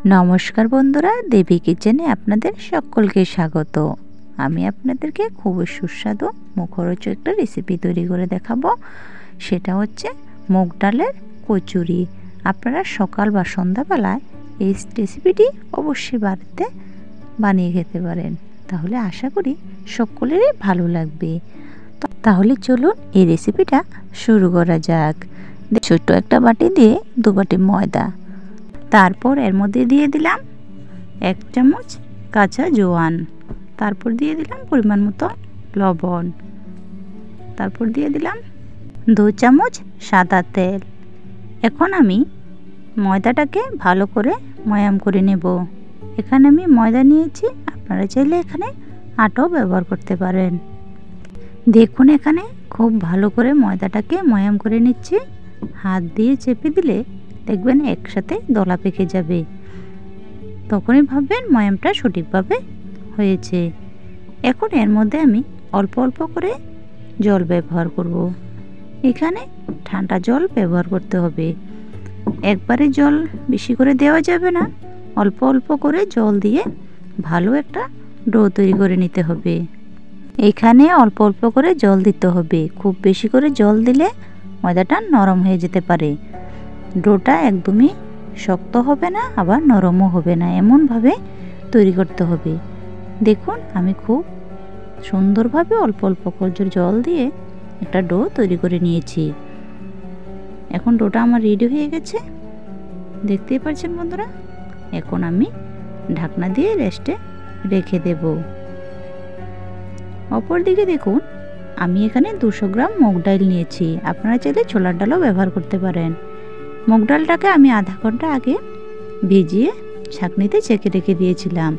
নমস্কার বন্ধুরা, দেবী কিচেনে আপনাদের সকলকে স্বাগত। আমি আপনাদেরকে খুবই সুস্বাদু মুখরোচক একটা রেসিপি তৈরি করে দেখাবো। সেটা হচ্ছে মুগ ডালের কচুরি। আপনারা সকাল বা সন্ধ্যাবেলায় এই রেসিপিটি অবশ্যই বাড়িতে বানিয়ে খেতে পারেন, তাহলে আশা করি সকলেরই ভালো লাগবে। তাহলে চলুন এই রেসিপিটা শুরু করা যাক। ছোট্ট একটা বাটি দিয়ে 2 বাটি ময়দা, তারপর এর মধ্যে দিয়ে দিলাম 1 চামচ কাঁচা জোয়ান, তারপর দিয়ে দিলাম পরিমাণ মতো লবণ, তারপর দিয়ে দিলাম 2 চামচ সাদা তেল। এখন আমি ময়দাটাকে ভালো করে ময়াম করে নেব। এখানে আমি ময়দা নিয়েছি, আপনারা চাইলে এখানে আটাও ব্যবহার করতে পারেন। দেখুন এখানে খুব ভালো করে ময়দাটাকে ময়াম করে নিচ্ছি। হাত দিয়ে চেপে দিলে দেখবেন একসাথে দলা পেকে যাবে, তখনই ভাববেন ময়ামটা সঠিকভাবে হয়েছে। এখন এর মধ্যে আমি অল্প অল্প করে জল ব্যবহার করব। এখানে ঠান্ডা জল ব্যবহার করতে হবে, একবারে জল বেশি করে দেওয়া যাবে না, অল্প অল্প করে জল দিয়ে ভালো একটা ডো তৈরি করে নিতে হবে। এখানে অল্প অল্প করে জল দিতে হবে, খুব বেশি করে জল দিলে ময়দাটা নরম হয়ে যেতে পারে। ডোটা একদমই শক্ত হবে না, আবার নরমও হবে না, এমনভাবে তৈরি করতে হবে। দেখুন আমি খুব সুন্দরভাবে অল্প অল্প করে জল দিয়ে একটা ডো তৈরি করে নিয়েছি। এখন ডোটা আমার রেডি হয়ে গেছে, দেখতেই পাচ্ছেন বন্ধুরা। এখন আমি ঢাকনা দিয়ে রেস্টে রেখে দেব। অপরদিকে দেখুন আমি এখানে 200 গ্রাম মুগ ডাল নিয়েছি, আপনারা চাইলে ছোলার ডালও ব্যবহার করতে পারেন। মুগ ডালটাকে আমি আধা ঘন্টা আগে ভিজিয়ে ছাঁকনিতে ছেঁকে রেখে দিয়েছিলাম।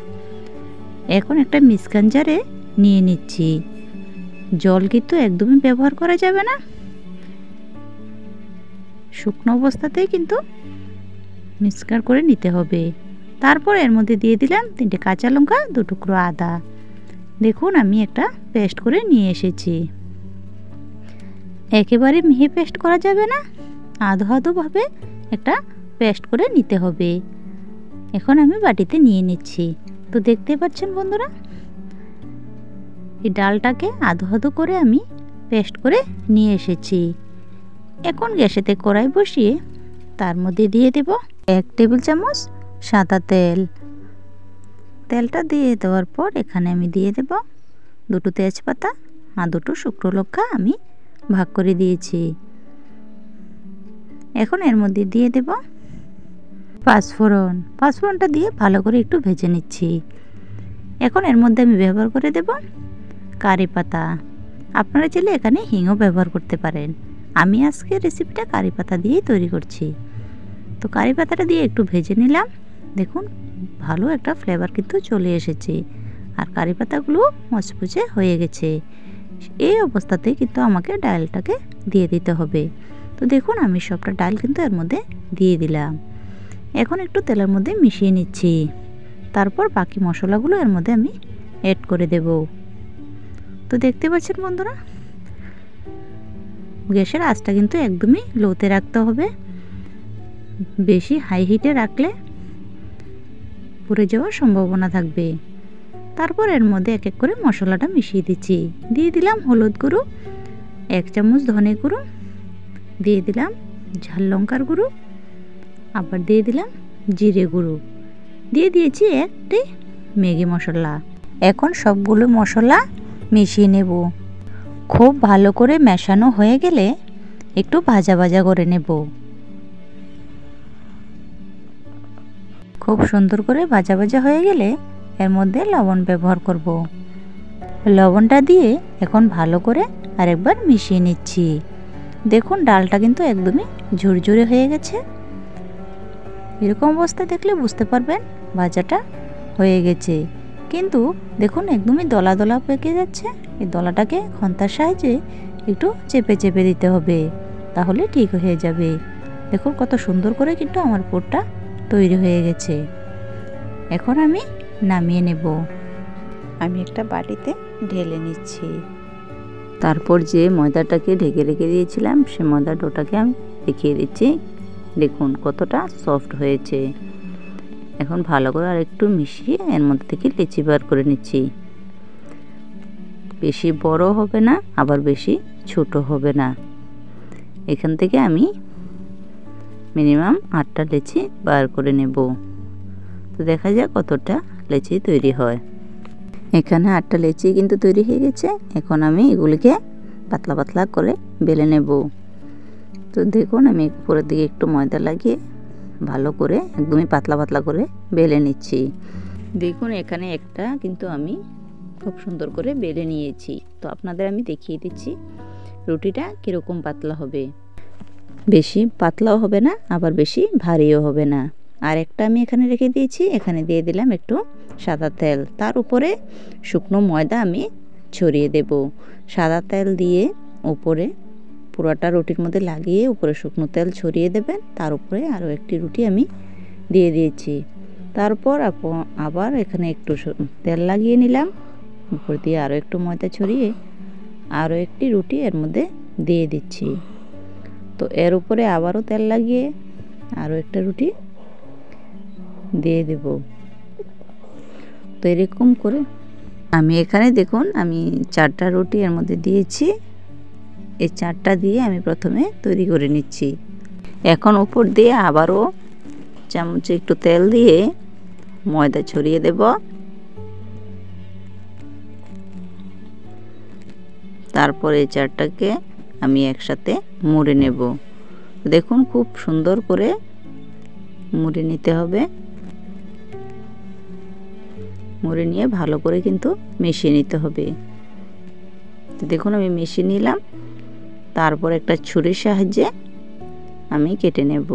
এখন একটা মিক্সার জারে নিয়ে নিচ্ছি। জল কিন্তু একদমই ব্যবহার করা যাবে না, শুকনো অবস্থাতেই কিন্তু মিক্সার করে নিতে হবে। তারপর এর মধ্যে দিয়ে দিলাম 3টে কাঁচা লঙ্কা, 2 টুকরো আদা। দেখুন আমি একটা পেস্ট করে নিয়ে এসেছি। একেবারে মিহি পেস্ট করা যাবে না, আধো আধোভাবে একটা পেস্ট করে নিতে হবে। এখন আমি বাটিতে নিয়ে নিচ্ছি। তো দেখতে পাচ্ছেন বন্ধুরা, এই ডালটাকে আধো আধো করে আমি পেস্ট করে নিয়ে এসেছি। এখন গ্যাসেতে কড়াই বসিয়ে তার মধ্যে দিয়ে দেব 1 টেবিল চামচ সাদা তেল। তেলটা দিয়ে দেওয়ার পর এখানে আমি দিয়ে দেব 2টো তেজপাতা আর 2টো শুকনো লঙ্কা আমি ভাগ করে দিয়েছি। এখন এর মধ্যে দিয়ে দেব পাঁচফোড়ন। পাঁচফোড়নটা দিয়ে ভালো করে একটু ভেজে নিচ্ছি। এখন এর মধ্যে আমি ব্যবহার করে দেব কারি পাতা। আপনারা চাইলে এখানে হিংও ব্যবহার করতে পারেন। আমি আজকে রেসিপিটা কারি পাতা দিয়েই তৈরি করছি। তো কারি পাতাটা দিয়ে একটু ভেজে নিলাম। দেখুন ভালো একটা ফ্লেভার কিন্তু চলে এসেছে, আর কারি পাতাগুলো মচমচে হয়ে গেছে। এই অবস্থাতেই কিন্তু আমাকে ডালটাকে দিয়ে দিতে হবে। তো দেখুন আমি সবটা ডাল কিন্তু এর মধ্যে দিয়ে দিলাম। এখন একটু তেলের মধ্যে মিশিয়ে নিচ্ছি, তারপর বাকি মশলাগুলো এর মধ্যে আমি অ্যাড করে দেব। তো দেখতে পাচ্ছেন বন্ধুরা, গ্যাসের আঁচটা কিন্তু একদমই লোতে রাখতে হবে, বেশি হাই হিটে রাখলে পুড়ে যাওয়ার সম্ভাবনা থাকবে। তারপর এর মধ্যে এক এক করে মশলাটা মিশিয়ে দিচ্ছি। দিয়ে দিলাম হলুদ গুঁড়ো 1 চামচ, ধনে গুঁড়ো দিয়ে দিলাম, ঝাল লঙ্কার গুঁড়ো, আবার দিয়ে দিলাম জিরে গুঁড়ো, দিয়ে দিয়েছি 1টি ম্যাগি মশলা। এখন সবগুলো মশলা মিশিয়ে নেব। খুব ভালো করে মেশানো হয়ে গেলে একটু ভাজা ভাজা করে নেব। খুব সুন্দর করে ভাজা ভাজা হয়ে গেলে এর মধ্যে লবণ ব্যবহার করব। লবণটা দিয়ে এখন ভালো করে আরেকবার মিশিয়ে নিচ্ছি। দেখুন ডালটা কিন্তু একদমই ঝুরঝুরে হয়ে গেছে। এরকম অবস্থা দেখলে বুঝতে পারবেন ভাজাটা হয়ে গেছে। কিন্তু দেখুন একদমই দলা দলা পেকে যাচ্ছে। এই দলাটাকে খন্তার সাহায্যে একটু চেপে চেপে দিতে হবে, তাহলে ঠিক হয়ে যাবে। দেখুন কত সুন্দর করে কিন্তু আমার পুরটা তৈরি হয়ে গেছে। এখন আমি নামিয়ে নেব। আমি একটা বাটিতে ঢেলে নিচ্ছি। তারপর যে ময়দাটাকে ঢেকে রেখে দিয়েছিলাম সে ময়দা ডোটাকে আমি দেখিয়ে দিচ্ছি। দেখুন কতটা সফট হয়েছে। এখন ভালো করে আর একটু মিশিয়ে এর মধ্যে থেকে লেচি বার করে নিচ্ছি। বেশি বড় হবে না, আবার বেশি ছোট হবে না। এখান থেকে আমি মিনিমাম 8টা লেচি বার করে নেব। তো দেখা যাক কতটা লেচি তৈরি হয়। এখানে 8টা লেচি কিন্তু তৈরি হয়ে গেছে। এখন আমি এগুলিকে পাতলা পাতলা করে বেলে নেব। তো দেখুন আমি উপরের দিকে একটু ময়দা লাগিয়ে ভালো করে একদমই পাতলা পাতলা করে বেলে নিচ্ছি। দেখুন এখানে একটা কিন্তু আমি খুব সুন্দর করে বেলে নিয়েছি। তো আপনাদের আমি দেখিয়ে দিচ্ছি রুটিটা কীরকম পাতলা হবে। বেশি পাতলাও হবে না, আবার বেশি ভারীও হবে না। আর একটা আমি এখানে রেখে দিয়েছি, এখানে দিয়ে দিলাম একটু সাদা তেল। তার উপরে শুকনো ময়দা আমি ছড়িয়ে দেব। সাদা তেল দিয়ে উপরে পুরোটা রুটির মধ্যে লাগিয়ে উপরে শুকনো তেল ছড়িয়ে দেবেন। তার উপরে আরও একটি রুটি আমি দিয়ে দিয়েছি। তারপর আবার এখানে একটু তেল লাগিয়ে নিলাম। উপর দিয়ে আরও একটু ময়দা ছড়িয়ে আরও একটি রুটি এর মধ্যে দিয়ে দিচ্ছি। তো এর উপরে আবারও তেল লাগিয়ে আরও একটা রুটি দিয়ে দেব। তো এরকম করে আমি এখানে দেখুন আমি 4টা রুটি এর মধ্যে দিয়েছি। এই 4টা দিয়ে আমি প্রথমে তৈরি করে নিচ্ছি। এখন উপর দিয়ে আবারও চামচে একটু তেল দিয়ে ময়দা ছড়িয়ে দেব। তারপর এই 4টাকে আমি একসাথে মুড়ে নেব। দেখুন খুব সুন্দর করে মুড়ে নিতে হবে। মুড়ে নিয়ে ভালো করে কিন্তু মিশিয়ে নিতে হবে। তো দেখুন আমি মিশিয়ে নিলাম। তারপর একটা ছুরির সাহায্যে আমি কেটে নেব।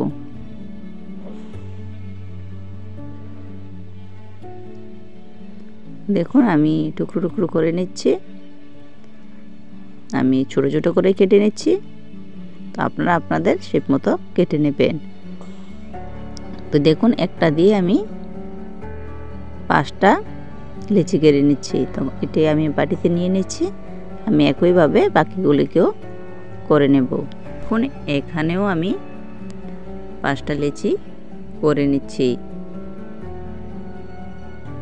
দেখুন আমি টুকরো টুকরো করে নিচ্ছি। আমি ছোট ছোট করে কেটে নিচ্ছি। তো আপনারা আপনাদের শেপ মতো কেটে নেবেন। তো দেখুন একটা দিয়ে আমি 5টা লেচি কেটে নিচ্ছি। তো এটাই আমি বাটিতে নিয়ে নিচ্ছি। আমি একইভাবে বাকিগুলিকেও করে নেব। এখন এখানেও আমি 5টা লেচি করে নিচ্ছি।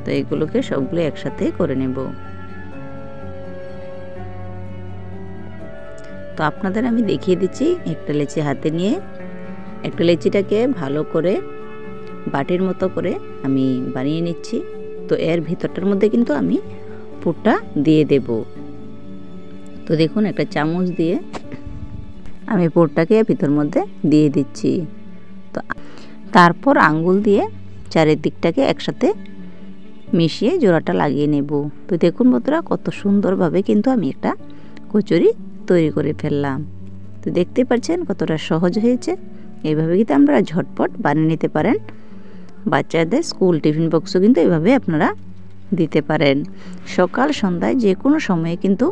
তো এগুলোকে সবগুলো একসাথে করে নেব। তো আপনাদের আমি দেখিয়ে দিচ্ছি একটা লেচি হাতে নিয়ে একটা লেচিটাকে ভালো করে বাটির মতো করে আমি বানিয়ে নিচ্ছি। তো এর ভিতরটার মধ্যে কিন্তু আমি পুরটা দিয়ে দেব। তো দেখুন একটা চামচ দিয়ে আমি পুরটাকে ভিতর মধ্যে দিয়ে দিচ্ছি। তো তারপর আঙ্গুল দিয়ে চারিদিকটাকে একসাথে মিশিয়ে জোড়াটা লাগিয়ে নেব। তো দেখুন বন্ধুরা কত সুন্দরভাবে কিন্তু আমি একটা কচুরি তৈরি করে ফেললাম। তো দেখতে পাচ্ছেন কতটা সহজ হয়েছে। এইভাবে কিন্তু আমরা ঝটপট বানিয়ে নিতে পারেন। বাচ্চাদের স্কুল টিফিন বক্সও কিন্তু এইভাবে আপনারা দিতে পারেন। সকাল সন্ধ্যায় যে কোনো সময়ে কিন্তু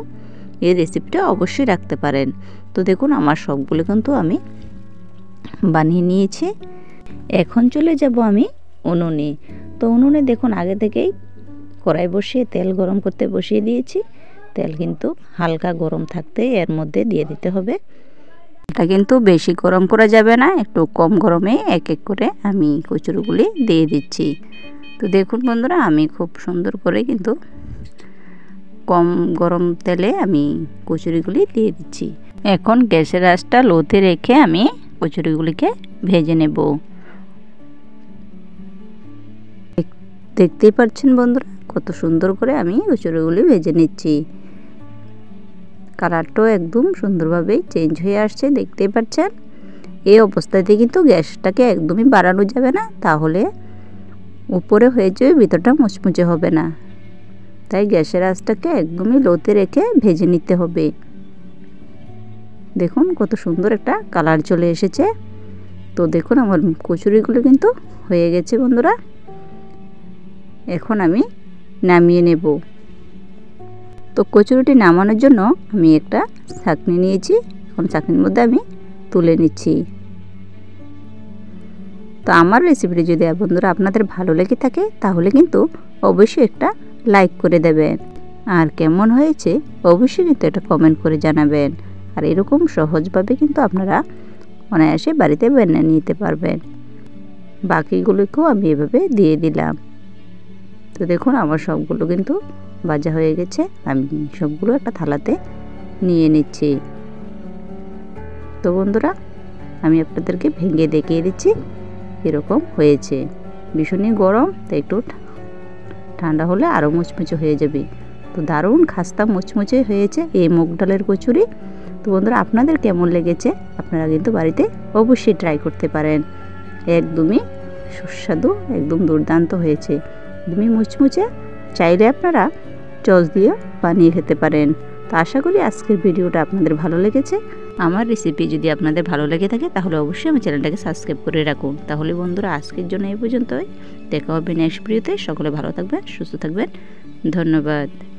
এই রেসিপিটা অবশ্যই রাখতে পারেন। তো দেখুন আমার সবগুলো কিন্তু আমি বানিয়ে নিয়েছি। এখন চলে যাব আমি উনুনে। তো উনুনে দেখুন আগে থেকেই কড়াই বসিয়ে তেল গরম করতে বসিয়ে দিয়েছি। তেল কিন্তু হালকা গরম থাকতে এর মধ্যে দিয়ে দিতে হবে। এটা কিন্তু বেশি গরম করা যাবে না, একটু কম গরমে এক এক করে আমি কচুরিগুলি দিয়ে দিচ্ছি। তো দেখুন বন্ধুরা আমি খুব সুন্দর করে কিন্তু কম গরম তেলে আমি কচুরিগুলি দিয়ে দিচ্ছি। এখন গ্যাসের আঁচটা লোতে রেখে আমি কচুরিগুলিকে ভেজে নেব। দেখতেই পাচ্ছেন বন্ধুরা কত সুন্দর করে আমি কচুরিগুলি ভেজে নিচ্ছি। কালারটাও একদম সুন্দরভাবে চেঞ্জ হয়ে আসছে, দেখতেই পাচ্ছেন। এই অবস্থাতে কিন্তু গ্যাসটাকে একদমই বাড়ানো যাবে না, তাহলে উপরে হয়ে যাবে, ভিতরটা মুচমুচে হবে না। তাই গ্যাসের আঁচটাকে একদমই লোতে রেখে ভেজে নিতে হবে। দেখুন কত সুন্দর একটা কালার চলে এসেছে। তো দেখুন আমার কচুরিগুলো কিন্তু হয়ে গেছে বন্ধুরা। এখন আমি নামিয়ে নেব। তো কচুরিটি নামানোর জন্য আমি একটা ছাঁকনি নিয়েছি। এখন ছাঁকনির মধ্যে আমি তুলে নিচ্ছি। তো আমার রেসিপিটি যদি বন্ধুরা আপনাদের ভালো লেগে থাকে তাহলে কিন্তু অবশ্যই একটা লাইক করে দেবেন। আর কেমন হয়েছে অবশ্যই কিন্তু এটা কমেন্ট করে জানাবেন। আর এরকম সহজভাবে কিন্তু আপনারা অনায়াসে বাড়িতে বানিয়ে নিতে পারবেন। বাকিগুলোকেও আমি এভাবে দিয়ে দিলাম। তো দেখুন আমার সবগুলো কিন্তু ভাজা হয়ে গেছে। আমি সবগুলো একটা থালাতে নিয়ে নিচ্ছি। তো বন্ধুরা, আমি আপনাদেরকে ভেঙে দেখিয়ে দিচ্ছি এরকম হয়েছে। ভীষণই গরম, তাই একটু ঠান্ডা হলে আরও মুচমুচে হয়ে যাবে। তো দারুণ খাস্তা মুচমুচে হয়েছে এই মুগ ডালের কচুরি। তো বন্ধুরা, আপনাদের কেমন লেগেছে আপনারা কিন্তু বাড়িতে অবশ্যই ট্রাই করতে পারেন। একদমই সুস্বাদু, একদম দুর্দান্ত হয়েছে, একদমই মুচমুচে। চাইলে আপনারা সস দিয়ে বানিয়ে খেতে পারেন। তো আশা করি আজকের ভিডিওটা আপনাদের ভালো লেগেছে। আমার রেসিপি যদি আপনাদের ভালো লেগে থাকে তাহলে অবশ্যই আমার চ্যানেলটাকে সাবস্ক্রাইব করে রাখুন। তাহলে বন্ধুরা, আজকের জন্য এই পর্যন্তই। দেখা হবে নেক্সট ভিডিওতে। সকলে ভালো থাকবেন, সুস্থ থাকবেন। ধন্যবাদ।